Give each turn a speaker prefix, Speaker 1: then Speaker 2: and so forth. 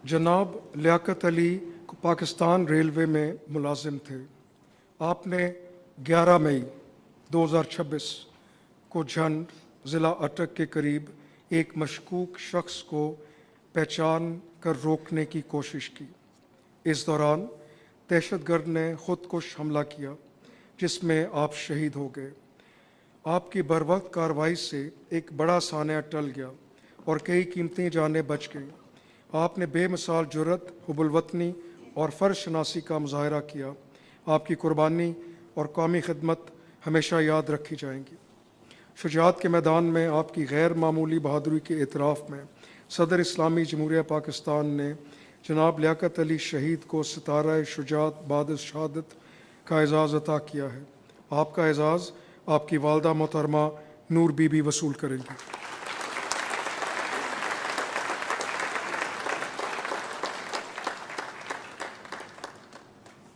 Speaker 1: جناب لیاقت علی پاکستان ریلوے میں ملازم تھے۔ آپ نے 11 مئی 2026 کو جھنڈ ضلع اٹک کے قریب ایک مشکوک شخص کو پہچان کر روکنے کی کوشش کی۔ اس دوران دہشت گرد نے خود کش حملہ کیا جس میں آپ شہید ہو گئے۔ آپ کی بروقت کارروائی سے ایک بڑا سانحہ ٹل گیا اور کئی قیمتی جانیں بچ گئیں۔ آپ نے بے مثال جرأت، حب الوطنی اور فرض شناسی کا مظاہرہ کیا۔ آپ کی قربانی اور قومی خدمت ہمیشہ یاد رکھی جائیں گی۔ شجاعت کے میدان میں آپ کی غیر معمولی بہادری کے اعتراف میں صدر اسلامی جمہوریہ پاکستان نے جناب لیاقت علی شہید کو ستارہ شجاعت بعد شہادت کا اعزاز عطا کیا ہے۔ آپ کا اعزاز آپ کی والدہ محترمہ نور بی بی وصول کریں گی۔